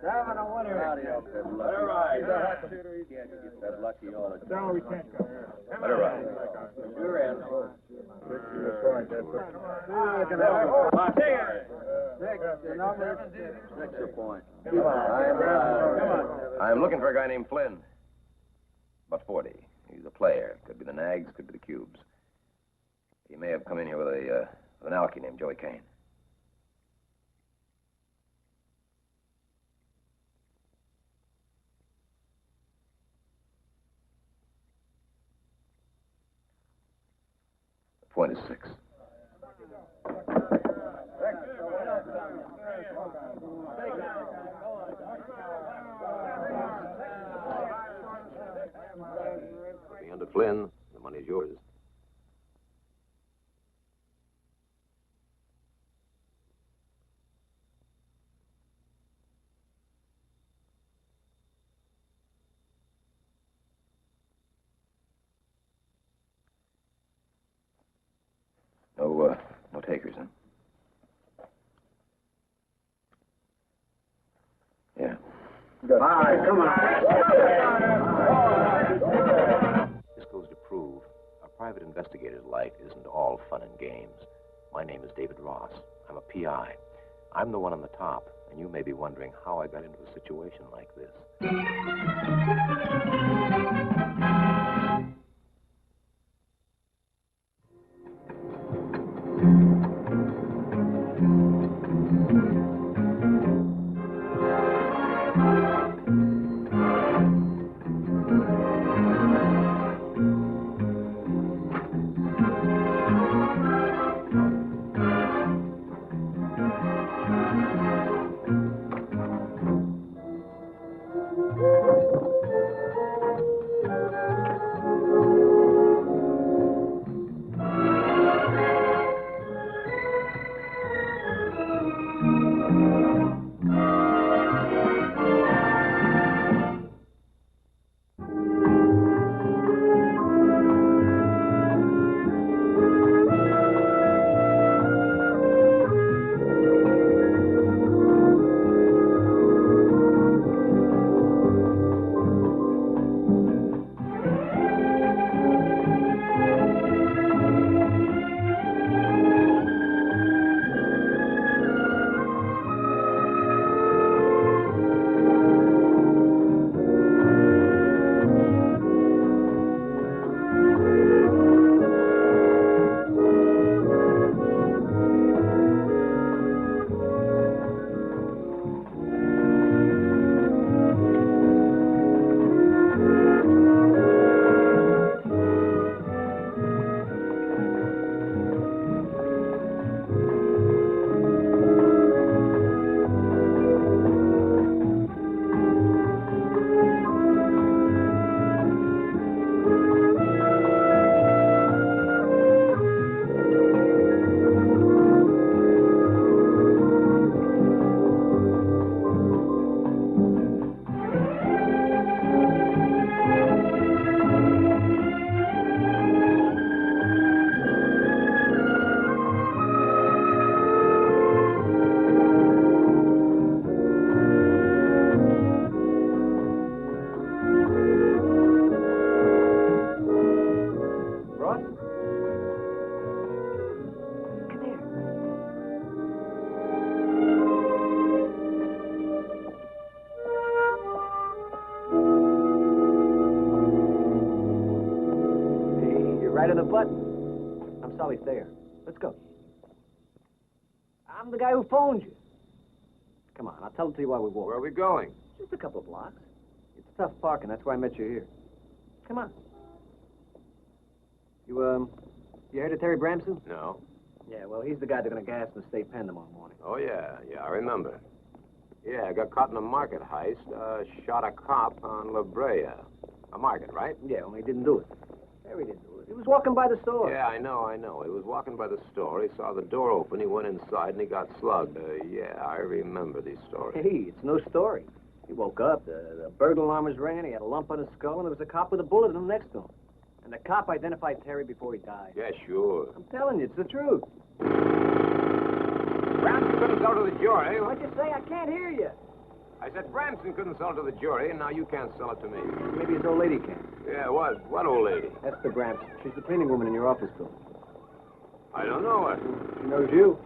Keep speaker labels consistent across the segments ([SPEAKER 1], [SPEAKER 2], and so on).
[SPEAKER 1] Seven and winner.
[SPEAKER 2] Howdy, let her ride. Can't get that lucky all the time.
[SPEAKER 1] No, we can't go.
[SPEAKER 2] Let her ride. You're in. Six a point.
[SPEAKER 3] I'm looking for a guy named Flynn. About 40. He's a player. Could be the Nags, could be the Cubes. He may have come in here with an alky named Joey Kane. The point is 6. Be under Flynn. The money's yours. No takers, huh? Yeah.
[SPEAKER 1] All right, come on.
[SPEAKER 3] This goes to prove a private investigator's life isn't all fun and games. My name is David Ross. I'm a PI. I'm the one on the top, and you may be wondering how I got into a situation like this.
[SPEAKER 4] Right on the button. I'm sorry, stay here. Let's go. I'm the guy who phoned you. Come on, I'll tell it to you while we walk.
[SPEAKER 3] Where are we going?
[SPEAKER 4] Just a couple of blocks. It's tough parking, that's why I met you here. Come on. You heard of Terry Bramson?
[SPEAKER 3] No.
[SPEAKER 4] Yeah, well, he's the guy they're gonna gas in the state pen tomorrow morning.
[SPEAKER 3] Oh, yeah, I remember. Yeah, I got caught in a market heist, shot a cop on La Brea. A market, right?
[SPEAKER 4] Yeah, only he didn't do it. Terry didn't do it. He was walking by the store.
[SPEAKER 3] Yeah, I know. He was walking by the store. He saw the door open. He went inside, and he got slugged. Yeah, I remember these stories.
[SPEAKER 4] Hey, it's no story. He woke up, the burglar alarm was ringing, he had a lump on his skull, and there was a cop with a bullet in him next to him. And the cop identified Terry before he died.
[SPEAKER 3] Yeah, sure.
[SPEAKER 4] I'm telling you, it's the truth.
[SPEAKER 3] Perhaps you couldn't go to the jury.
[SPEAKER 4] What'd you say? I can't hear you.
[SPEAKER 3] I said Bramson couldn't sell it to the jury, and now you can't sell it to me.
[SPEAKER 4] Maybe his old lady can.
[SPEAKER 3] Yeah, what? What old lady?
[SPEAKER 4] Esther Bramson. She's the cleaning woman in your office building.
[SPEAKER 3] I don't know her.
[SPEAKER 4] She knows you.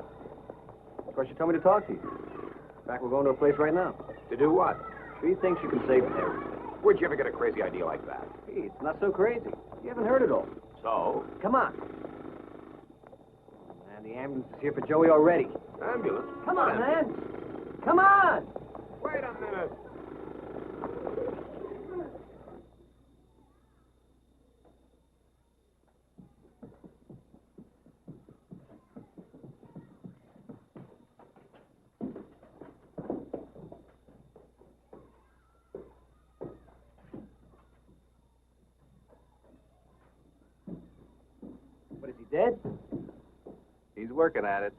[SPEAKER 4] Of course, she told me to talk to you. In fact, we're going to her place right now.
[SPEAKER 3] To do what?
[SPEAKER 4] She thinks you can save Terry.
[SPEAKER 3] Where'd you ever get a crazy idea like that?
[SPEAKER 4] Hey, it's not so crazy. You haven't heard it all.
[SPEAKER 3] So?
[SPEAKER 4] Come on. Man, the ambulance is here for Joey already.
[SPEAKER 3] Ambulance?
[SPEAKER 4] Come on, man. Come on.
[SPEAKER 3] Wait a minute.
[SPEAKER 4] What, is he dead?
[SPEAKER 3] He's working at it.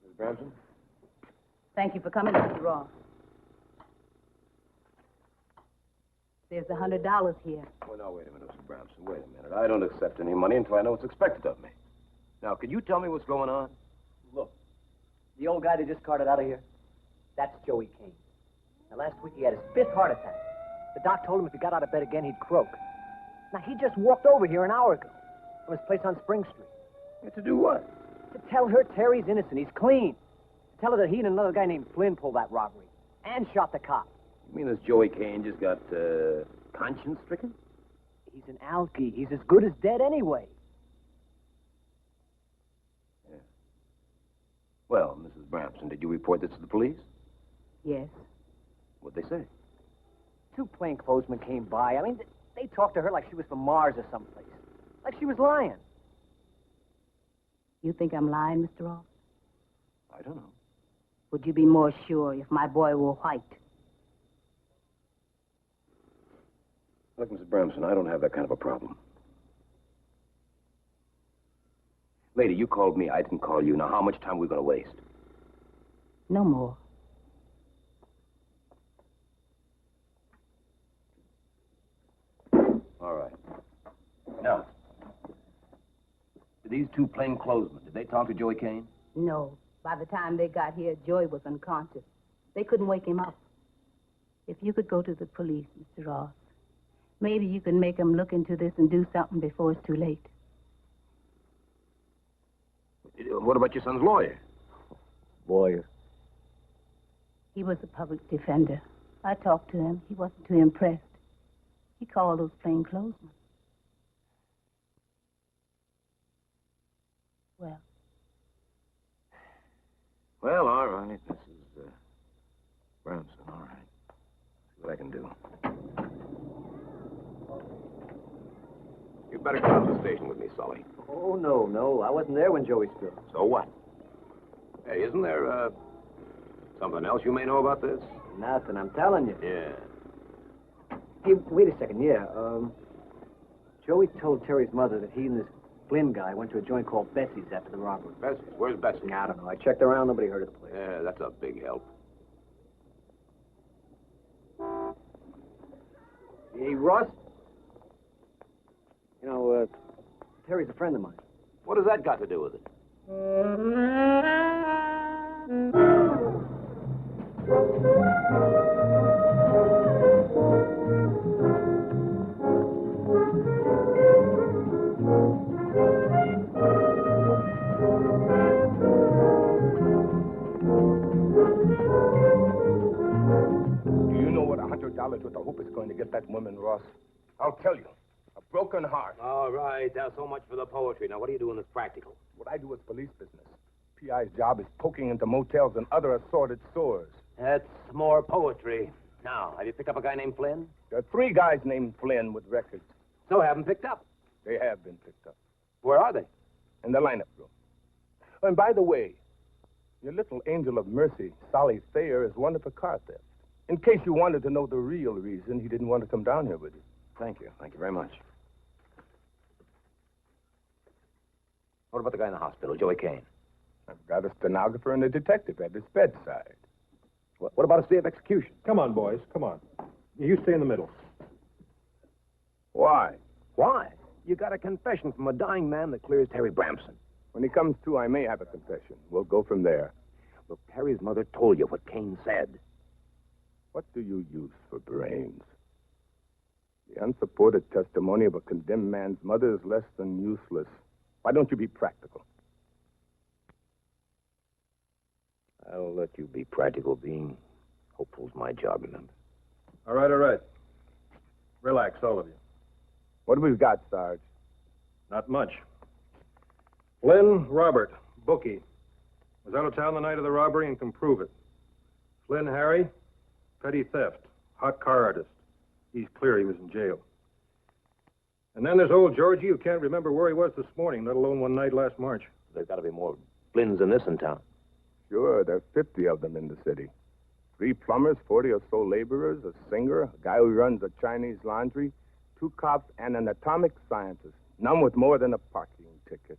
[SPEAKER 3] Miss Bramson?
[SPEAKER 5] Thank you for coming, Mr. Ross. There's $100 here.
[SPEAKER 3] Oh, no, wait a minute, Mr. Bramson. Wait a minute. I don't accept any money until I know what's expected of me. Now, could you tell me what's going on?
[SPEAKER 4] Look, the old guy that just carted out of here, that's Joey Kane. Now, last week he had his 5th heart attack. The doc told him if he got out of bed again, he'd croak. Now, he just walked over here an hour ago from his place on Spring Street.
[SPEAKER 3] Yeah, to do what?
[SPEAKER 4] To tell her Terry's innocent, he's clean. To tell her that he and another guy named Flynn pulled that robbery and shot the cop.
[SPEAKER 3] You mean this Joey Kane just got, conscience-stricken?
[SPEAKER 4] He's an alky. He's as good as dead anyway.
[SPEAKER 3] Yeah. Well, Mrs. Bramson, did you report this to the police?
[SPEAKER 5] Yes.
[SPEAKER 3] What'd they say?
[SPEAKER 4] 2 plainclothesmen came by. I mean, they talked to her like she was from Mars or someplace. Like she was lying.
[SPEAKER 5] You think I'm lying, Mr. Ross?
[SPEAKER 3] I don't know.
[SPEAKER 5] Would you be more sure if my boy were white?
[SPEAKER 3] Look, Mrs. Bramson, I don't have that kind of a problem. Lady, you called me. I didn't call you. Now, how much time are we going to waste?
[SPEAKER 5] No more.
[SPEAKER 3] All right. Now, these 2 plainclothesmen, did they talk to Joey Kane?
[SPEAKER 5] No. By the time they got here, Joey was unconscious. They couldn't wake him up. If you could go to the police, Mr. Ross, maybe you can make them look into this and do something before it's too late.
[SPEAKER 3] What about your son's lawyer?
[SPEAKER 4] Lawyer.
[SPEAKER 5] He was a public defender. I talked to him. He wasn't too impressed. He called those plainclothesmen. Well.
[SPEAKER 3] Well, all right, Mrs. Bramson, all right. See what I can do. You better come to the station with me, Sully.
[SPEAKER 4] Oh, no. I wasn't there when Joey spilled.
[SPEAKER 3] So what? Hey, isn't there, something else you may know about this?
[SPEAKER 4] Nothing, I'm telling you.
[SPEAKER 3] Yeah.
[SPEAKER 4] Hey, wait a second, yeah. Joey told Terry's mother that he and this Flynn guy went to a joint called Bessie's after the robbery.
[SPEAKER 3] Bessie? Where's Bessie?
[SPEAKER 4] I don't know. I checked around. Nobody heard of the place.
[SPEAKER 3] Yeah, that's a big help.
[SPEAKER 4] Hey, Ross? You know, Terry's a friend of mine.
[SPEAKER 3] What has that got to do with it?
[SPEAKER 1] Do you know what $100 worth of hope is going to get that woman, Ross? I'll tell you. A broken heart.
[SPEAKER 3] All right, now so much for the poetry. Now, what do you do in this practical?
[SPEAKER 1] What I do is police business. PI's job is poking into motels and other assorted stores.
[SPEAKER 3] That's more poetry. Now, have you picked up a guy named Flynn?
[SPEAKER 1] There are 3 guys named Flynn with records.
[SPEAKER 3] So haven't picked up.
[SPEAKER 1] They have been picked up.
[SPEAKER 3] Where are they?
[SPEAKER 1] In the lineup room. Oh, and by the way, your little angel of mercy, Sally Thayer, is wanted for car theft. In case you wanted to know the real reason he didn't want to come down here with you.
[SPEAKER 3] Thank you. Thank you very much. What about the guy in the hospital, Joey Kane?
[SPEAKER 1] I've got a stenographer and a detective at his bedside.
[SPEAKER 3] What about a stay of execution?
[SPEAKER 6] Come on, boys. Come on. You stay in the middle.
[SPEAKER 1] Why?
[SPEAKER 3] Why? You got a confession from a dying man that clears Terry Bramson.
[SPEAKER 1] When he comes to, I may have a confession. We'll go from there.
[SPEAKER 3] Look, Terry's mother told you what Kane said.
[SPEAKER 1] What do you use for brains? The unsupported testimony of a condemned man's mother is less than useless. Why don't you be practical?
[SPEAKER 3] I'll let you be practical, Bean. Hopeful's my job, remember?
[SPEAKER 6] All right, all right. Relax, all of you.
[SPEAKER 1] What have we got, Sarge?
[SPEAKER 6] Not much. Flynn Robert, bookie. Was out of town the night of the robbery and can prove it. Flynn Harry, petty theft, hot car artist. He's clear he was in jail. And then there's old Georgie who can't remember where he was this morning, let alone one night last March.
[SPEAKER 3] There's got to be more Flynns than this in town.
[SPEAKER 1] Sure, there are 50 of them in the city. 3 plumbers, 40 or so laborers, a singer, a guy who runs a Chinese laundry, 2 cops, and an atomic scientist. None with more than a parking ticket.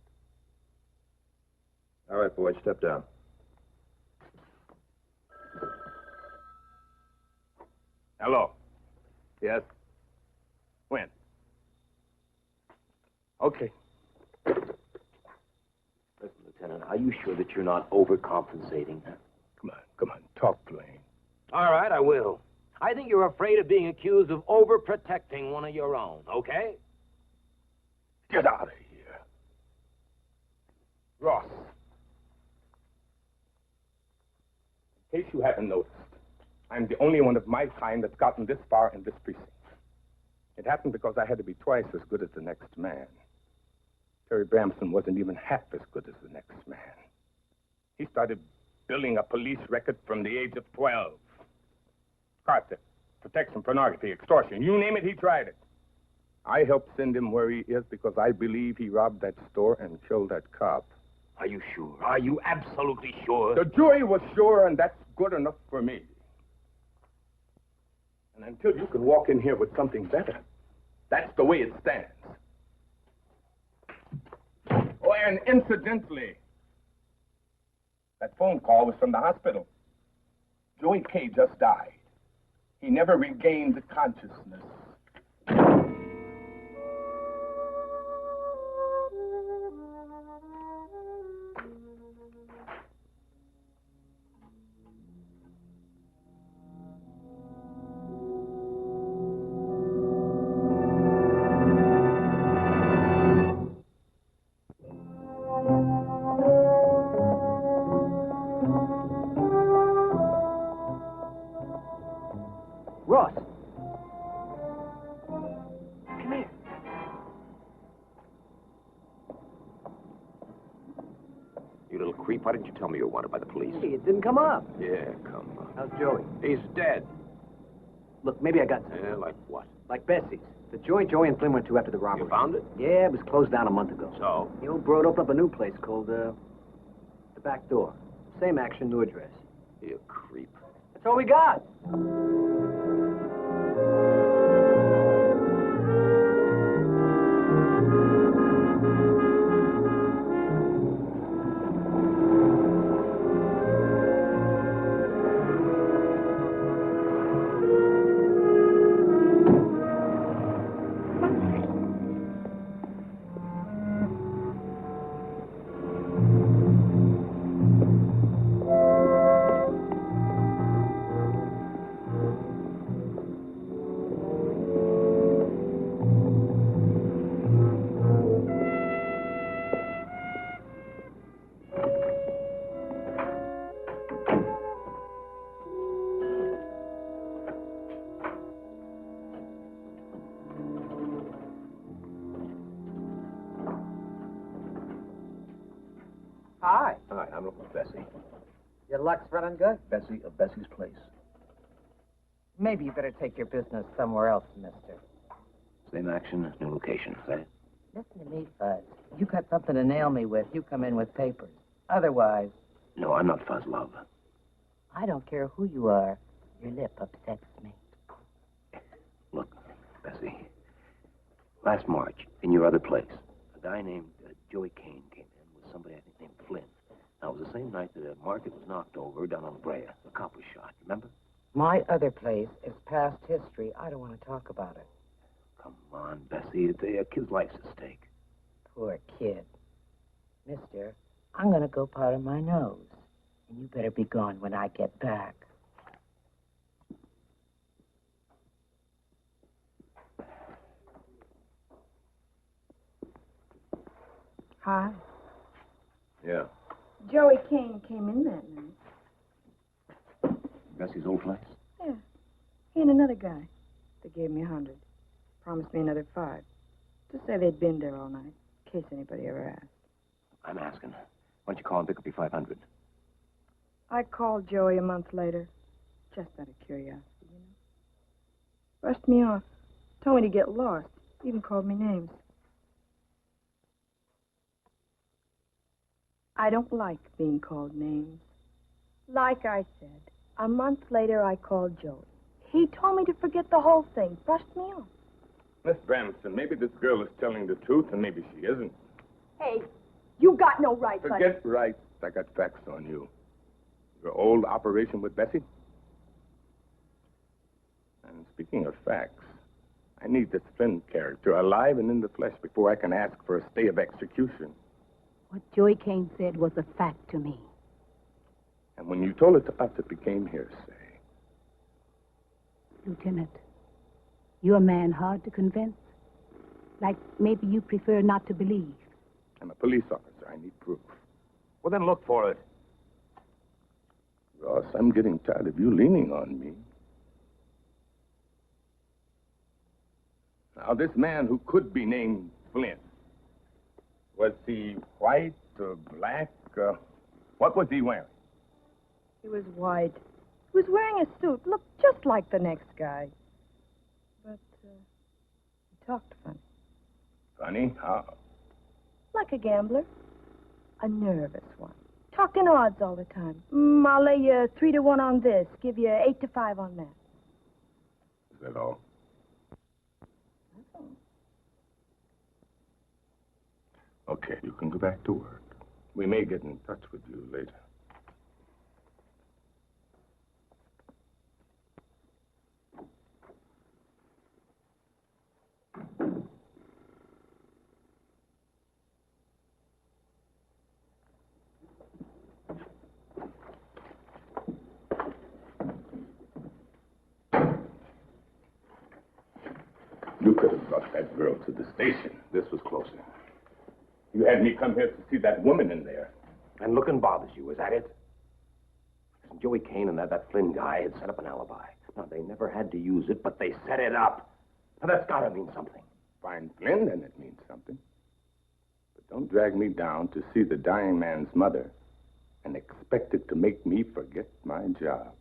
[SPEAKER 6] All right, boys, step down.
[SPEAKER 1] Hello. Yes? When? Okay.
[SPEAKER 3] Listen, Lieutenant, are you sure that you're not overcompensating?
[SPEAKER 1] Come on, talk plain.
[SPEAKER 3] All right, I will. I think you're afraid of being accused of overprotecting one of your own, okay?
[SPEAKER 1] Get out of here. Ross. In case you haven't noticed, I'm the only one of my kind that's gotten this far in this precinct. It happened because I had to be twice as good as the next man. Terry Bramson wasn't even half as good as the next man. He started building a police record from the age of 12. Car theft, protection, pornography, extortion, you name it, he tried it. I helped send him where he is because I believe he robbed that store and killed that cop.
[SPEAKER 3] Are you sure? Are you absolutely sure?
[SPEAKER 1] The jury was sure, and that's good enough for me. And until you can walk in here with something better, that's the way it stands. Oh, and incidentally, that phone call was from the hospital. Joey K. just died. He never regained consciousness.
[SPEAKER 4] Ross. Come here.
[SPEAKER 3] You little creep, why didn't you tell me you were wanted by the police?
[SPEAKER 4] Hey, it didn't come up.
[SPEAKER 3] Yeah, come on.
[SPEAKER 4] How's Joey?
[SPEAKER 3] He's dead.
[SPEAKER 4] Look, maybe I got some.
[SPEAKER 3] Yeah, like what?
[SPEAKER 4] Like Bessie's. The joint Joey and Flynn went to after the robbery.
[SPEAKER 3] You found it?
[SPEAKER 4] Yeah, it was closed down a month ago.
[SPEAKER 3] So?
[SPEAKER 4] The old broad opened up a new place called, The Back Door. Same action, new address.
[SPEAKER 3] You creep.
[SPEAKER 4] That's all we got.
[SPEAKER 7] Hi.
[SPEAKER 3] Hi, I'm looking for Bessie.
[SPEAKER 7] Your luck's running good?
[SPEAKER 3] Bessie of Bessie's Place.
[SPEAKER 7] Maybe you better take your business somewhere else, mister.
[SPEAKER 3] Same action, new location. Is that it?
[SPEAKER 7] Listen to me, Fuzz. You got something to nail me with, you come in with papers. Otherwise,
[SPEAKER 3] No, I'm not Fuzz Love.
[SPEAKER 7] I don't care who you are. Your lip upsets me.
[SPEAKER 3] Look, Bessie. Last March, in your other place, a guy named Joey Kane came in with somebody I think named Flynn. Now, it was a same night that a market was knocked over down on Brea. A cop was shot, remember?
[SPEAKER 7] My other place is past history. I don't want to talk about it.
[SPEAKER 3] Come on, Bessie. A kid's life's at stake.
[SPEAKER 7] Poor kid. Mister, I'm going to go powder my nose. And you better be gone when I get back.
[SPEAKER 8] Hi.
[SPEAKER 3] Yeah.
[SPEAKER 8] Joey Kane came in that night.
[SPEAKER 3] Bessie's old place?
[SPEAKER 8] Yeah. He and another guy. They gave me 100. Promised me another 5. Just say they'd been there all night, in case anybody ever asked.
[SPEAKER 3] I'm asking. Why don't you call and pick up your 500?
[SPEAKER 8] I called Joey a month later, just out of curiosity, you know. Brushed me off. Told me to get lost. Even called me names. I don't like being called names. Like I said, a month later I called Joey. He told me to forget the whole thing. Brushed me off.
[SPEAKER 1] Miss Bramson, maybe this girl is telling the truth and maybe she isn't.
[SPEAKER 8] Hey, you got no right,
[SPEAKER 1] Forget rights. I got facts on you. Your old operation with Bessie? And speaking of facts, I need this Flynn character alive and in the flesh before I can ask for a stay of execution.
[SPEAKER 5] What Joey Kane said was a fact to me.
[SPEAKER 1] And when you told it to us, it became hearsay.
[SPEAKER 5] Lieutenant, you're a man hard to convince. Like maybe you prefer not to believe.
[SPEAKER 1] I'm a police officer. I need proof.
[SPEAKER 3] Well, then look for it.
[SPEAKER 1] Ross, I'm getting tired of you leaning on me. Now, this man who could be named Flynn, was he white or black? What was he wearing?
[SPEAKER 8] He was white. He was wearing a suit. Looked just like the next guy. But he talked funny.
[SPEAKER 1] Funny? How?
[SPEAKER 8] Like a gambler. A nervous one. Talked in odds all the time. I'll lay you 3 to 1 on this. Give you 8 to 5 on that.
[SPEAKER 1] Is that all? Okay, you can go back to work. We may get in touch with you later. You could have brought that girl to the station.
[SPEAKER 3] This was closer.
[SPEAKER 1] You had me come here to see that woman in there.
[SPEAKER 3] And looking bothers you, is that it? Listen, Joey Kane and that Flynn guy had set up an alibi. Now, they never had to use it, but they set it up. Now, that's got to mean something.
[SPEAKER 1] Find Flynn, then it means something. But don't drag me down to see the dying man's mother and expect it to make me forget my job.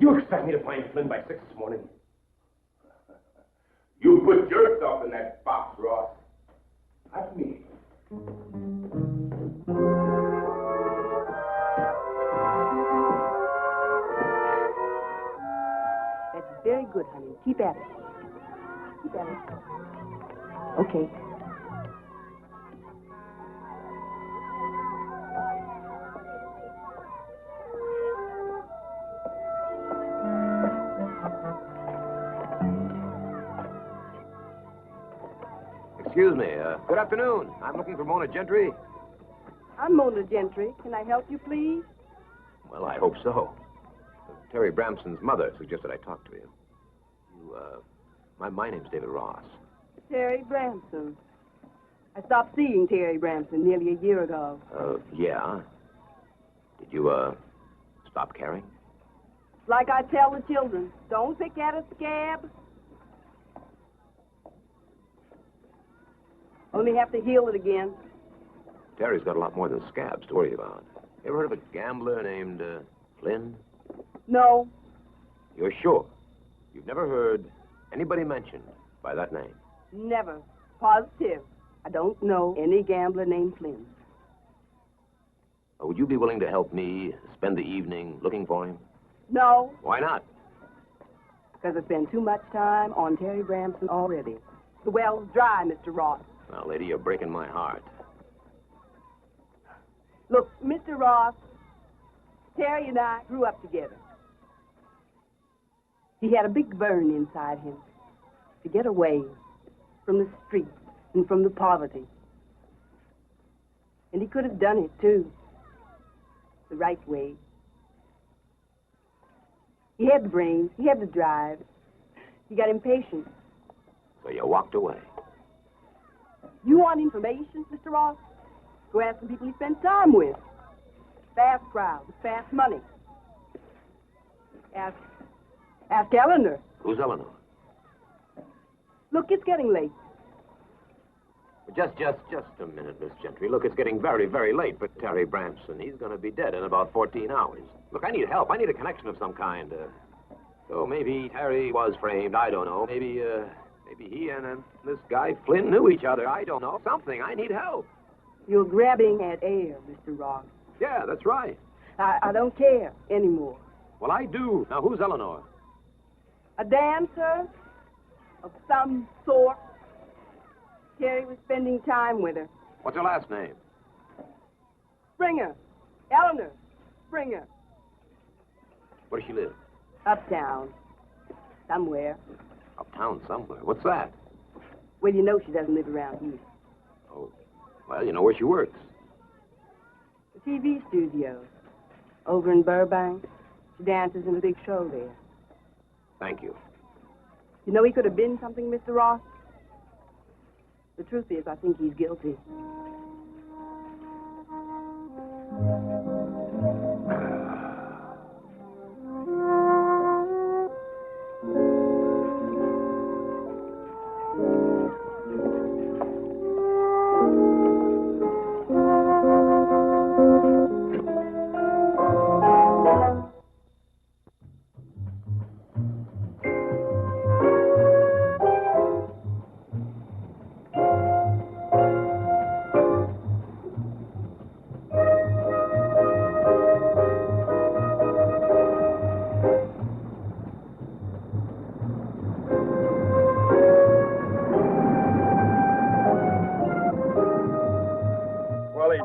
[SPEAKER 3] You expect me to find Flynn by 6 this morning?
[SPEAKER 1] You put yourself in that box, Ross. Not me.
[SPEAKER 9] That's very good, honey. Keep at it. Keep at it. Okay.
[SPEAKER 3] Excuse me. Good afternoon. I'm looking for Mona Gentry.
[SPEAKER 9] I'm Mona Gentry. Can I help you, please?
[SPEAKER 3] Well, I hope so. Terry Bramson's mother suggested I talk to you. My name's David Ross.
[SPEAKER 9] Terry Bramson. I stopped seeing Terry Bramson nearly a year ago.
[SPEAKER 3] Yeah. Did you, stop caring?
[SPEAKER 9] Like I tell the children, don't pick at a scab. Only have to heal it again.
[SPEAKER 3] Terry's got a lot more than scabs to worry about. You ever heard of a gambler named, Flynn?
[SPEAKER 9] No.
[SPEAKER 3] You're sure? You've never heard anybody mentioned by that name?
[SPEAKER 9] Never. Positive. I don't know any gambler named Flynn.
[SPEAKER 3] Would you be willing to help me spend the evening looking for him?
[SPEAKER 9] No,
[SPEAKER 3] Why not?
[SPEAKER 9] because I spend too much time on Terry Bramson already. The well's dry, Mr. Ross.
[SPEAKER 3] Now, lady, you're breaking my heart.
[SPEAKER 9] Look, Mr. Ross, Terry and I grew up together. He had a big burn inside him to get away from the streets and from the poverty. And he could have done it, too, the right way. He had the brains, he had the drive. He got impatient.
[SPEAKER 3] So you walked away.
[SPEAKER 9] You want information, Mr. Ross? Go ask some people he spent time with. Fast crowd, fast money. Ask Eleanor.
[SPEAKER 3] Who's Eleanor?
[SPEAKER 9] Look, it's getting late.
[SPEAKER 3] Just a minute, Miss Gentry. Look, it's getting very, very late for Terry Branson. He's going to be dead in about 14 hours. Look, I need help. I need a connection of some kind. So maybe Terry was framed. I don't know. Maybe he and this guy Flynn knew each other. I don't know. Something. I need help.
[SPEAKER 9] You're grabbing at air, Mr. Ross.
[SPEAKER 3] Yeah, that's right.
[SPEAKER 9] I don't care anymore.
[SPEAKER 3] Well, I do. Now, who's Eleanor?
[SPEAKER 9] A dancer of some sort. Terry was spending time with her.
[SPEAKER 3] What's her last name?
[SPEAKER 9] Springer. Eleanor Springer.
[SPEAKER 3] Where does she live?
[SPEAKER 9] Uptown. Somewhere.
[SPEAKER 3] Uptown somewhere. What's that?
[SPEAKER 9] Well, you know she doesn't live around here.
[SPEAKER 3] Oh, well, you know where she works.
[SPEAKER 9] The TV studio. Over in Burbank. She dances in a big show there.
[SPEAKER 3] Thank you.
[SPEAKER 9] You know he could have been something, Mr. Ross? The truth is, I think he's guilty.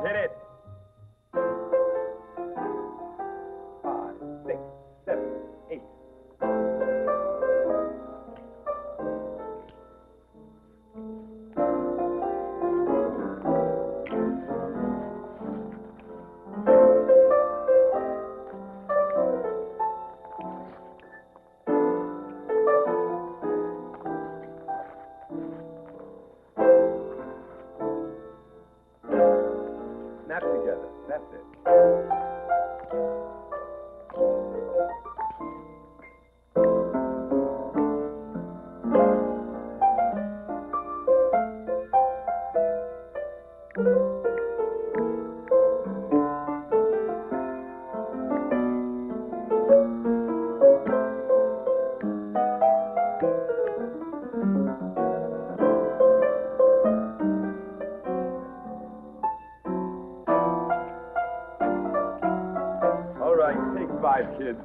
[SPEAKER 1] Hit it. 5, 6, 7, 8. Snap together. That's it. All right, take 5, kids.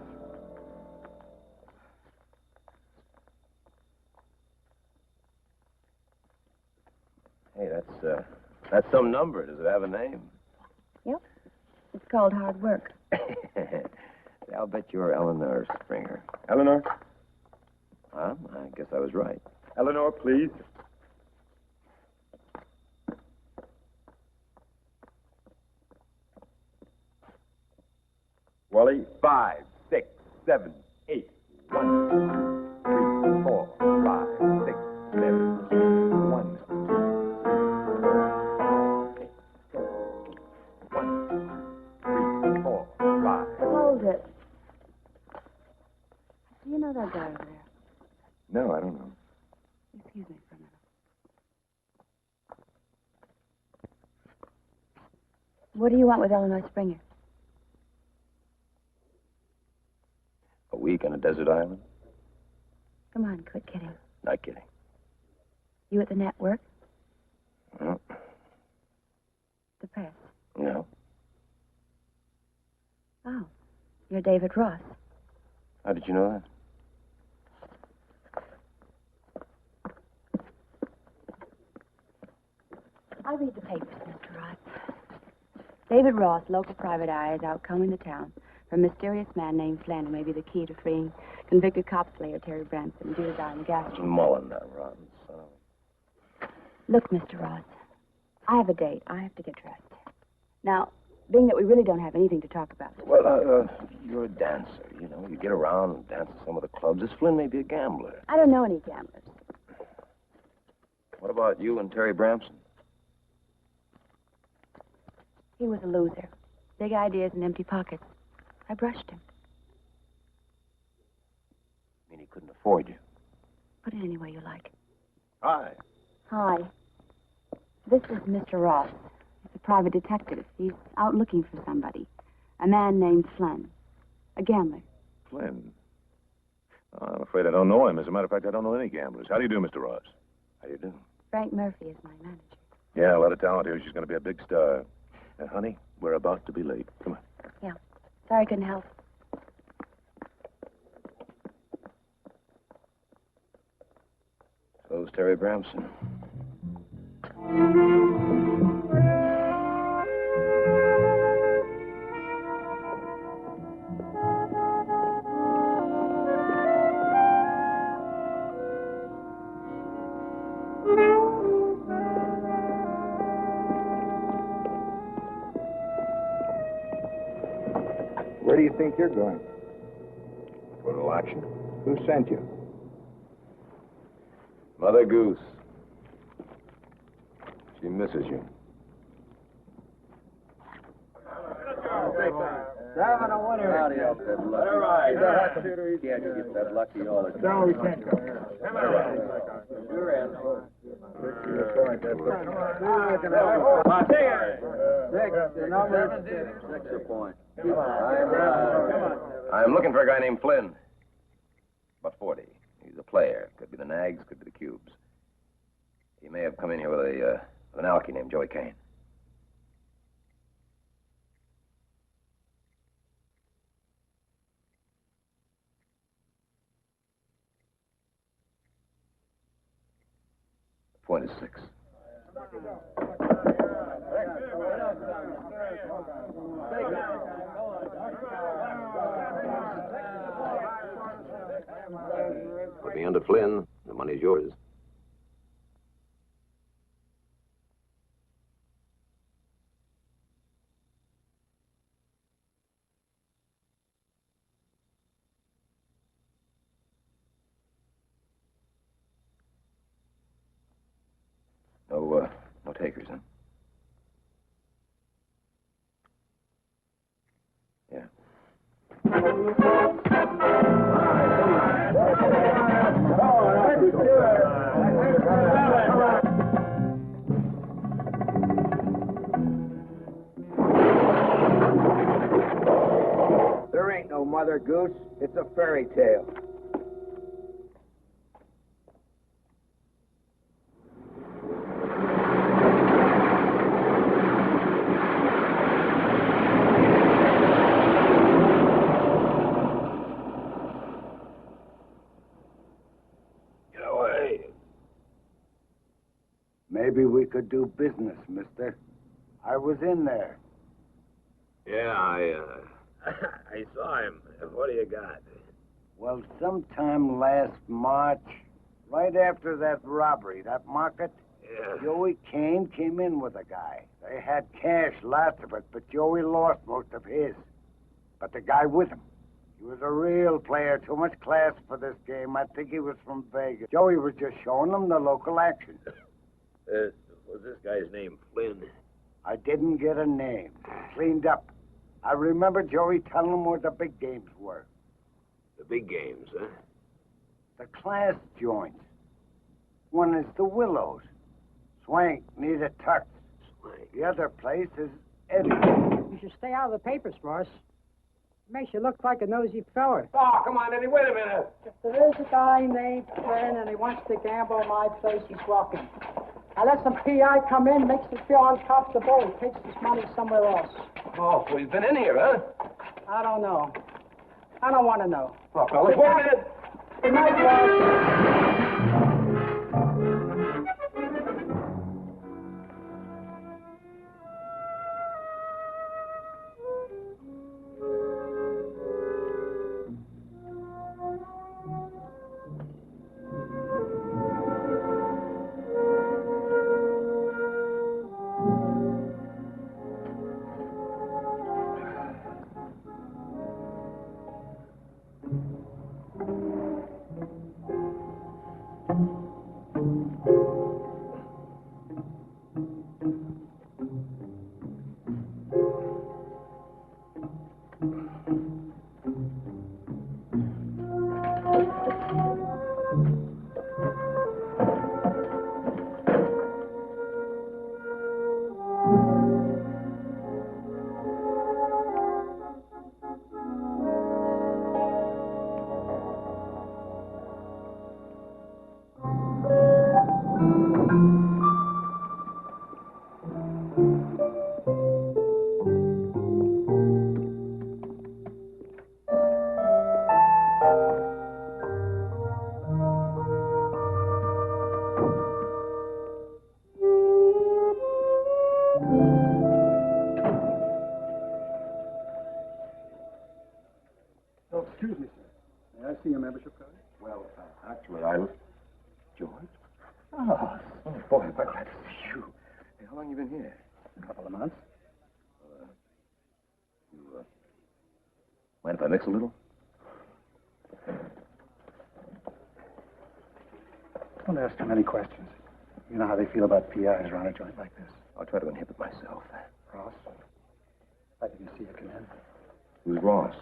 [SPEAKER 3] Hey, that's some number. Does it have a name?
[SPEAKER 10] Yep. It's called hard work.
[SPEAKER 3] I'll bet you're Eleanor Springer.
[SPEAKER 1] Eleanor?
[SPEAKER 3] Huh? I guess I was right.
[SPEAKER 1] Eleanor, please. Wally, 5, 6, 7, 8. 1, 2, 3, 4, 5, 6, 7, 8. 1, 2, 3, 4, 1, 2, 3, 4, 5.
[SPEAKER 10] Hold it. Do you know that guy over there?
[SPEAKER 3] No, I don't know.
[SPEAKER 10] Excuse me for a minute. What do you want with Eleanor Springer?
[SPEAKER 3] A week on a desert island?
[SPEAKER 10] Come on, quit kidding.
[SPEAKER 3] Not kidding.
[SPEAKER 10] You at the network?
[SPEAKER 3] No.
[SPEAKER 10] The press?
[SPEAKER 3] No.
[SPEAKER 10] Oh, you're David Ross.
[SPEAKER 3] How did you know that?
[SPEAKER 10] I read the papers, Mr. Ross. David Ross, local private eye, is out combing the town for a mysterious man named Flynn who may be the key to freeing convicted cop slayer Terry Branson due to die in the gas chamber.
[SPEAKER 3] Mullen, that rotten son of
[SPEAKER 10] Look, Mr. Ross, I have a date. I have to get dressed. Now, being that we really don't have anything to talk about.
[SPEAKER 3] Well, you're a dancer, you know. You get around and dance at some of the clubs. This Flynn may be a gambler.
[SPEAKER 10] I don't know any gamblers.
[SPEAKER 3] What about you and Terry Branson?
[SPEAKER 10] He was a loser. Big ideas and empty pockets. I brushed him.
[SPEAKER 3] I mean, he couldn't afford you.
[SPEAKER 10] Put it any way you like.
[SPEAKER 3] Hi.
[SPEAKER 10] Hi. This is Mr. Ross. He's a private detective. He's out looking for somebody. A man named Flynn. A gambler.
[SPEAKER 11] Flynn? I'm afraid I don't know him. As a matter of fact, I don't know any gamblers. How do you do, Mr. Ross?
[SPEAKER 3] How do you do?
[SPEAKER 10] Frank Murphy is my manager.
[SPEAKER 11] Yeah, a lot of talent here. She's going to be a big star. Honey, we're about to be late. Come on.
[SPEAKER 10] Yeah. Sorry I couldn't help.
[SPEAKER 3] So's Terry Branson.
[SPEAKER 2] Where do you think you're going?
[SPEAKER 11] For a little action.
[SPEAKER 2] Who sent you?
[SPEAKER 11] Mother Goose. She misses you.
[SPEAKER 2] 7 to 1 here.
[SPEAKER 12] Howdy up there, lucky.
[SPEAKER 2] All right.
[SPEAKER 12] Can't you get that lucky all the time?
[SPEAKER 2] No, we can't go. Come on.
[SPEAKER 12] Sure am. Six a point.
[SPEAKER 3] I'm looking for a guy named Flynn. About 40. He's a player. Could be the Nags, could be the Cubes. He may have come in here with an alky named Joey Kane. Point is 6. Put me under Flynn. The money's yours. No takers, huh? Yeah.
[SPEAKER 2] There ain't no Mother Goose. It's a fairy tale.
[SPEAKER 13] Maybe we could do business, mister. I was in there.
[SPEAKER 11] Yeah, I saw him. What do you got?
[SPEAKER 13] Well, sometime last March, right after that robbery, that market, Joey Kane came in with a guy. They had cash, lots of it, but Joey lost most of his. But the guy with him, he was a real player, too much class for this game. I think he was from Vegas. Joey was just showing them the local action.
[SPEAKER 11] Was this guy's name Flynn?
[SPEAKER 13] I didn't get a name. Cleaned up. I remember Joey telling them where the big games were.
[SPEAKER 11] The big games, huh?
[SPEAKER 13] The class joints. One is the Willows. Swank, near Tucks.
[SPEAKER 11] Swank.
[SPEAKER 13] The other place is Eddie.
[SPEAKER 14] You should stay out of the papers, Ross. It makes you look like a nosy feller.
[SPEAKER 1] Oh, come on, Eddie, wait a minute.
[SPEAKER 14] If there is a guy named Flynn and he wants to gamble on my place, he's welcome. I let some PI come in, makes me feel uncomfortable, and takes his money somewhere else.
[SPEAKER 1] Oh, so he's been in here, huh?
[SPEAKER 14] I don't know. I don't want to know.
[SPEAKER 1] Oh, fellas, wait a minute.
[SPEAKER 14] Good night, Ross.
[SPEAKER 15] Oh, excuse me, sir. May I see your membership card?
[SPEAKER 3] Well, actually, George? Oh, boy, I'm glad to see you. Hey, how long you been here?
[SPEAKER 15] A couple of months.
[SPEAKER 3] Mind if I mix a little?
[SPEAKER 15] Don't ask too many questions. You know how they feel about PIs around a joint like this.
[SPEAKER 3] I'll try to inhibit myself.
[SPEAKER 15] Ross, I didn't see you come in.
[SPEAKER 3] Who's Ross?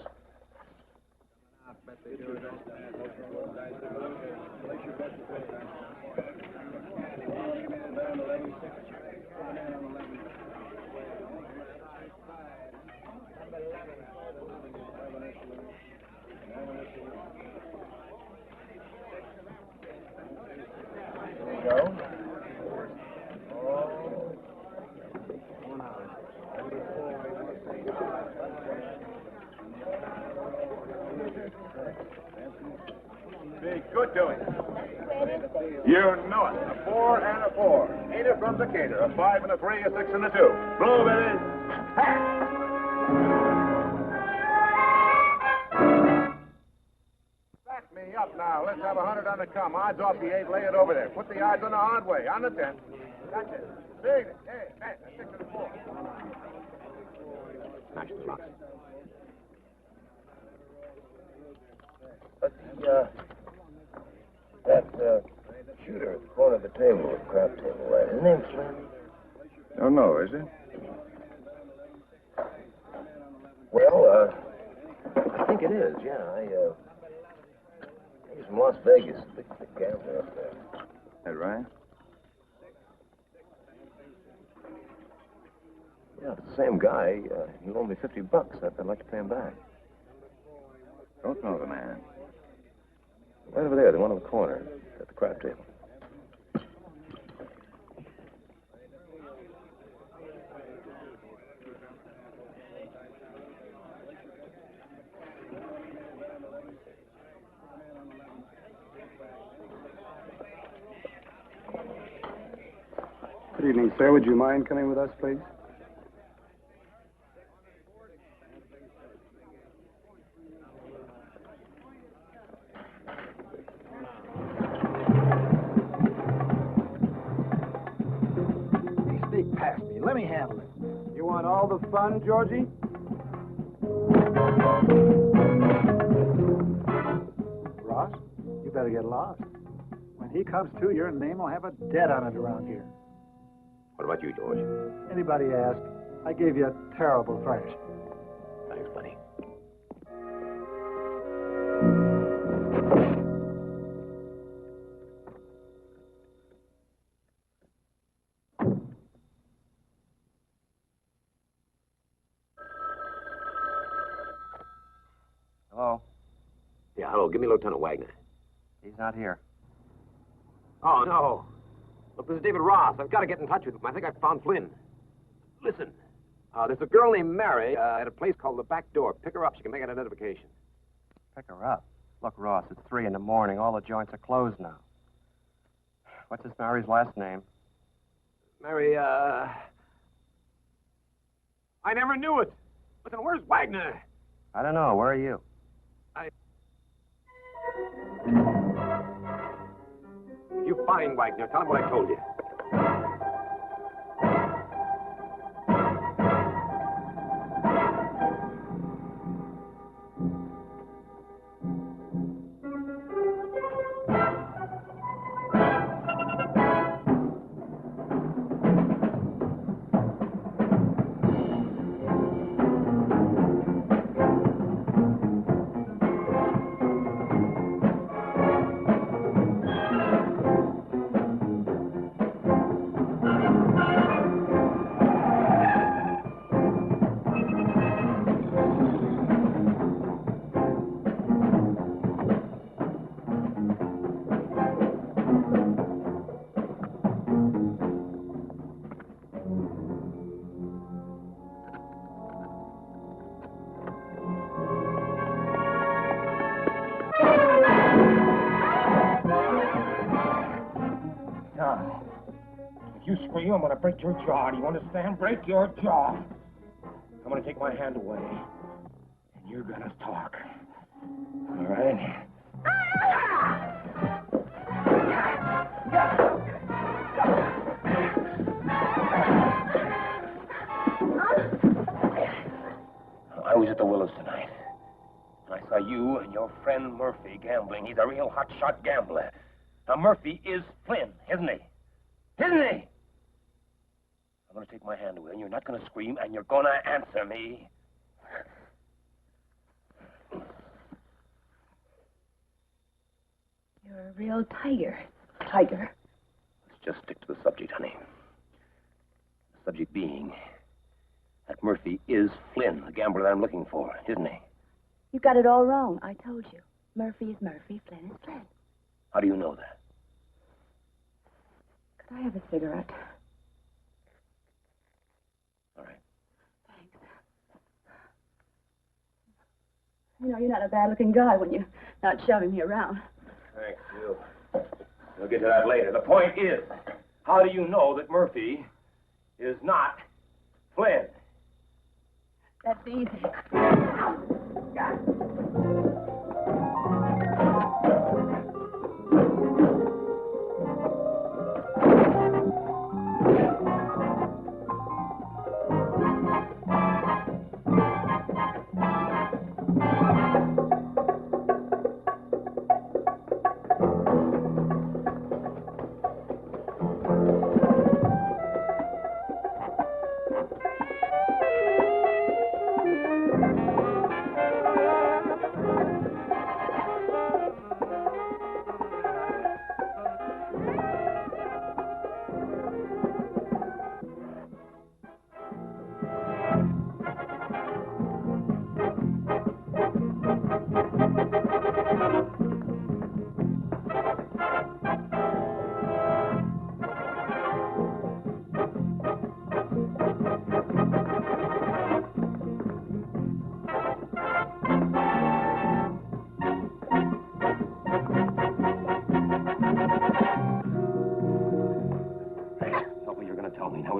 [SPEAKER 11] Be good to it. You know it. A 4 and a 4. 8 from Decatur. A 5 and a 3, a 6 and a 2. Blow, baby. Back me up now. Let's have 100 on the come. Odds off the 8. Lay it over there. Put the odds on the hard way. On the 10. That's it. Big. Hey, man. A 6 and a 4.
[SPEAKER 3] Smash the lock. That shooter at the corner of the table, the crap table, right? His name's Flynn?
[SPEAKER 11] Don't know, is it?
[SPEAKER 3] Well, I think it is, yeah. He's from Las Vegas, the gambler up there.
[SPEAKER 11] That right?
[SPEAKER 3] Yeah, it's the same guy. He loaned me $50. I'd like to pay him back.
[SPEAKER 11] Don't know the man.
[SPEAKER 3] Right over there, the one on the corner, at the crap table.
[SPEAKER 15] Good evening, sir. Would you mind coming with us, please?
[SPEAKER 2] Sneak past me. Let me handle it. You want all the fun, Georgie?
[SPEAKER 15] Ross, you better get lost. When he comes to, your name will have a debt on it around here.
[SPEAKER 3] What about you, George?
[SPEAKER 15] Anybody ask? I gave you a terrible thrashing.
[SPEAKER 3] Thanks, buddy.
[SPEAKER 4] Hello?
[SPEAKER 3] Yeah, hello. Give me Lieutenant Wagner.
[SPEAKER 4] He's not here.
[SPEAKER 3] Oh, no. Look, this is David Ross. I've got to get in touch with him. I think I found Flynn. Listen, there's a girl named Mary at a place called The Back Door. Pick her up. She can make an identification.
[SPEAKER 4] Pick her up. Look, Ross, it's 3 in the morning. All the joints are closed now. What's this Mary's last name?
[SPEAKER 3] Mary, I never knew it. Listen, where's Wagner?
[SPEAKER 4] I don't know. Where are you?
[SPEAKER 3] If you find Wagner, tell him what I told you.
[SPEAKER 16] Now, if you scream, I'm going to break your jaw. Do you understand? Break your jaw. I'm going to take my hand away, and you're going to talk. All right? I was at the Willows tonight, and I saw you and your friend Murphy gambling. He's a real hotshot gambler. Now, Murphy is Flynn, isn't he? Isn't he? I'm going to take my hand away, and you're not going to scream, and you're going to answer me.
[SPEAKER 10] You're a real tiger. Tiger.
[SPEAKER 16] Let's just stick to the subject, honey. The subject being that Murphy is Flynn, the gambler that I'm looking for, isn't he?
[SPEAKER 10] You got it all wrong. I told you. Murphy is Murphy. Flynn is Flynn.
[SPEAKER 16] How do you know that?
[SPEAKER 10] Could I have a cigarette?
[SPEAKER 16] All right.
[SPEAKER 10] Thanks. You know, you're not a bad-looking guy when you're not shoving me around.
[SPEAKER 16] Thanks, you. We'll get to that later. The point is, how do you know that Murphy is not Flynn?
[SPEAKER 10] That's easy.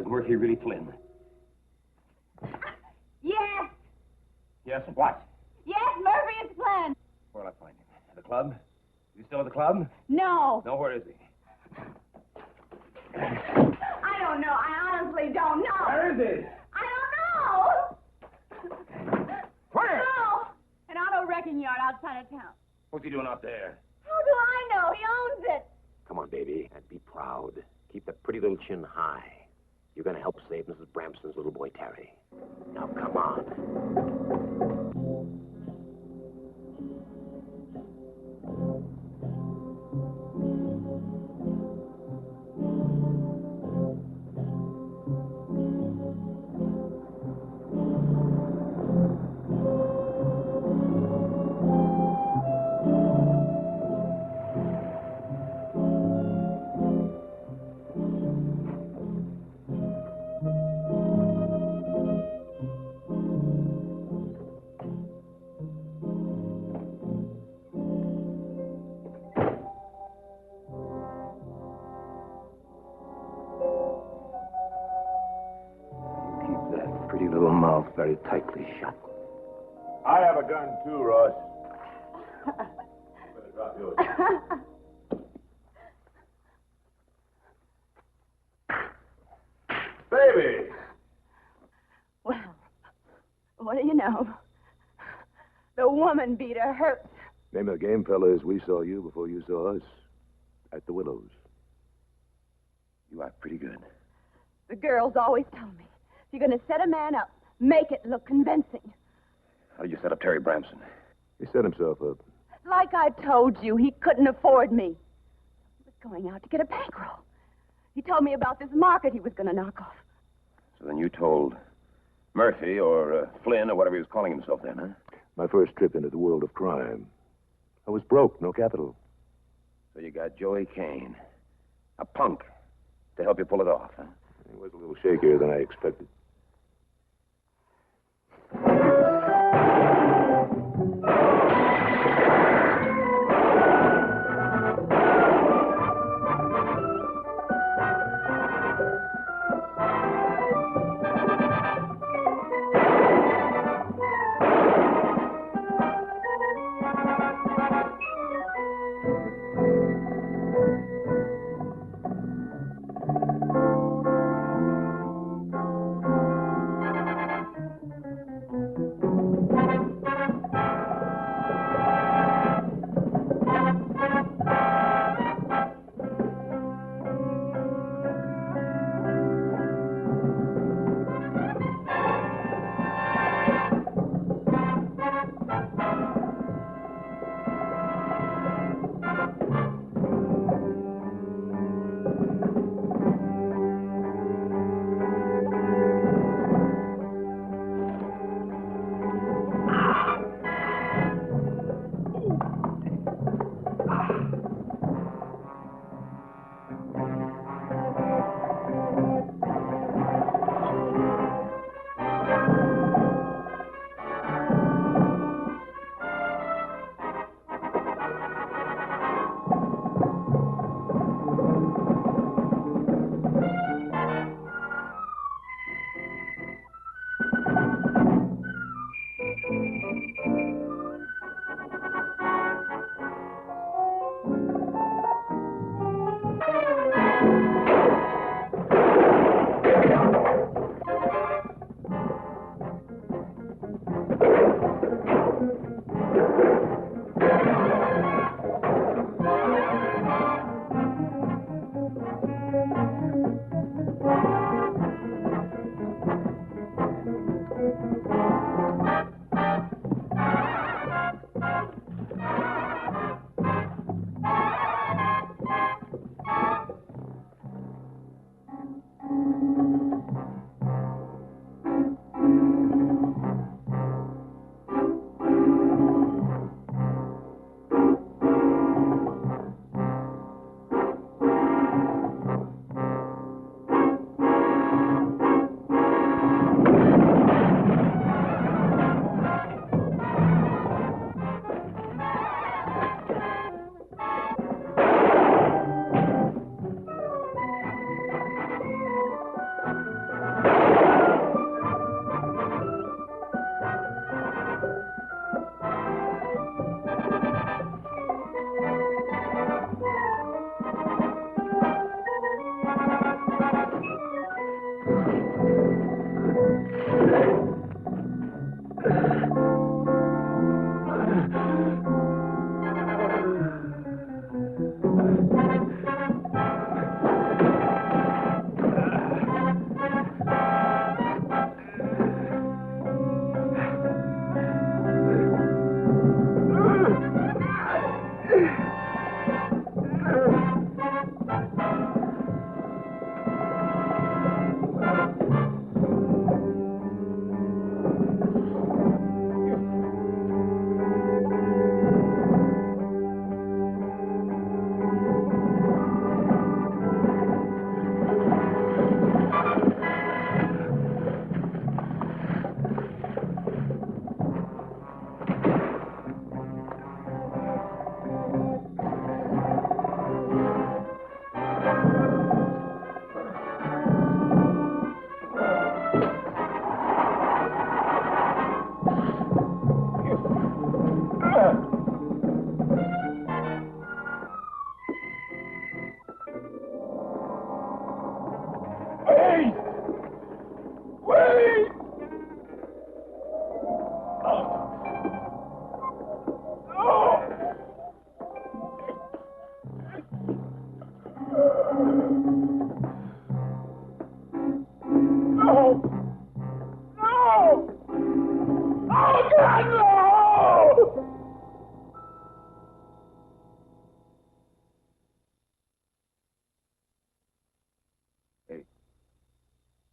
[SPEAKER 16] Murphy really Flynn?
[SPEAKER 17] Yes.
[SPEAKER 16] Yes, what?
[SPEAKER 17] Yes, Murphy is Flynn.
[SPEAKER 16] Where'll I find him? At the club? Is he still at the club?
[SPEAKER 17] No.
[SPEAKER 16] No, where is he?
[SPEAKER 17] I don't know. I honestly don't know.
[SPEAKER 16] Where is he?
[SPEAKER 17] I don't know.
[SPEAKER 16] Where?
[SPEAKER 17] No. An auto wrecking yard outside of town.
[SPEAKER 16] What's he doing out there?
[SPEAKER 17] How do I know? He owns it.
[SPEAKER 3] Come on, baby, and be proud. Keep that pretty little chin high. You're going to help save Mrs. Bramston's little boy, Terry. Now, come on. Very tightly shut.
[SPEAKER 11] I have a gun too, Ross. Better drop yours. Baby!
[SPEAKER 10] Well, what do you know? The woman beater hurts.
[SPEAKER 18] Name of the game, fellas. We saw you before you saw us. At the Willows.
[SPEAKER 16] You are pretty good.
[SPEAKER 10] The girls always told me, if you're going to set a man up, make it look convincing.
[SPEAKER 16] How did you set up Terry Bramson?
[SPEAKER 18] He set himself up.
[SPEAKER 10] Like I told you, he couldn't afford me. He was going out to get a bankroll. He told me about this market he was going to knock off.
[SPEAKER 16] So then you told Murphy or Flynn or whatever he was calling himself then, huh?
[SPEAKER 18] My first trip into the world of crime. I was broke, no capital.
[SPEAKER 16] So you got Joey Kane, a punk, to help you pull it off, huh?
[SPEAKER 18] He was a little shakier than I expected.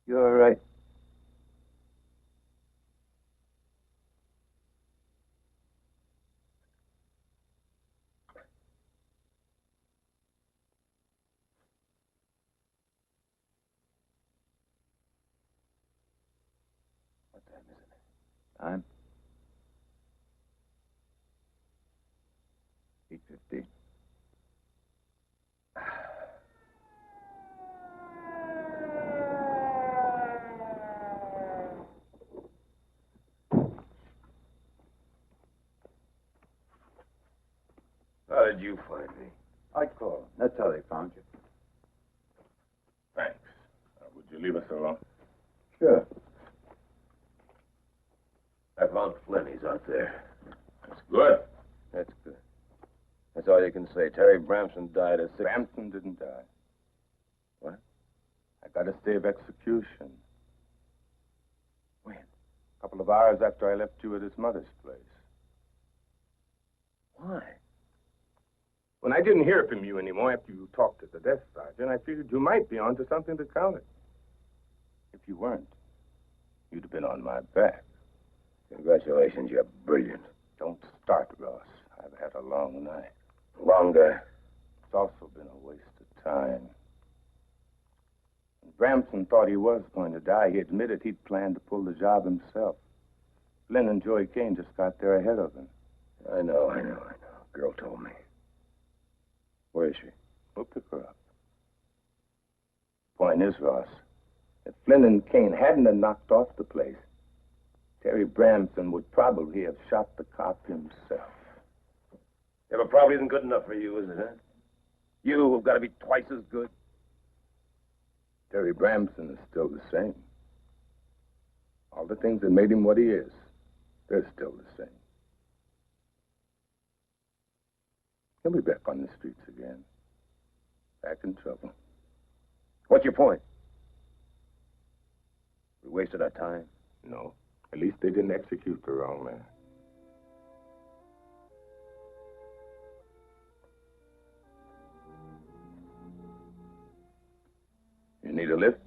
[SPEAKER 16] You all right?
[SPEAKER 12] Time? 8:50.
[SPEAKER 16] How did you find me?
[SPEAKER 12] I called. That's how they found you.
[SPEAKER 1] Thanks. Would you leave us alone?
[SPEAKER 12] Sure.
[SPEAKER 16] I found Flynn. He's out there.
[SPEAKER 1] That's good.
[SPEAKER 16] That's good. That's all you can say. Terry Bramson died at 6.
[SPEAKER 1] Bramson didn't die.
[SPEAKER 16] What?
[SPEAKER 1] I got a stay of execution.
[SPEAKER 16] When?
[SPEAKER 1] A couple of hours after I left you at his mother's place.
[SPEAKER 16] Why?
[SPEAKER 1] When I didn't hear from you anymore after you talked to the desk sergeant, I figured you might be onto something that counted. If you weren't, you'd have been on my back.
[SPEAKER 16] Congratulations, you're brilliant.
[SPEAKER 1] Don't start, Ross. I've had a long night.
[SPEAKER 16] Longer.
[SPEAKER 1] It's also been a waste of time. When Bramson thought he was going to die, he admitted he'd planned to pull the job himself. Flynn and Joey Kane just got there ahead of him.
[SPEAKER 16] I know. Girl told me. Where is she?
[SPEAKER 1] We'll pick her up. Point is, Ross, if Flynn and Kane hadn't have knocked off the place, Terry Bramson would probably have shot the cop himself.
[SPEAKER 16] Yeah, but probably isn't good enough for you, is it, huh? You have got to be twice as good.
[SPEAKER 1] Terry Bramson is still the same. All the things that made him what he is, they're still the same. He'll be back on the streets again. Back in trouble.
[SPEAKER 16] What's your point? We wasted our time.
[SPEAKER 1] No. At least they didn't execute the wrong man. You need a lift?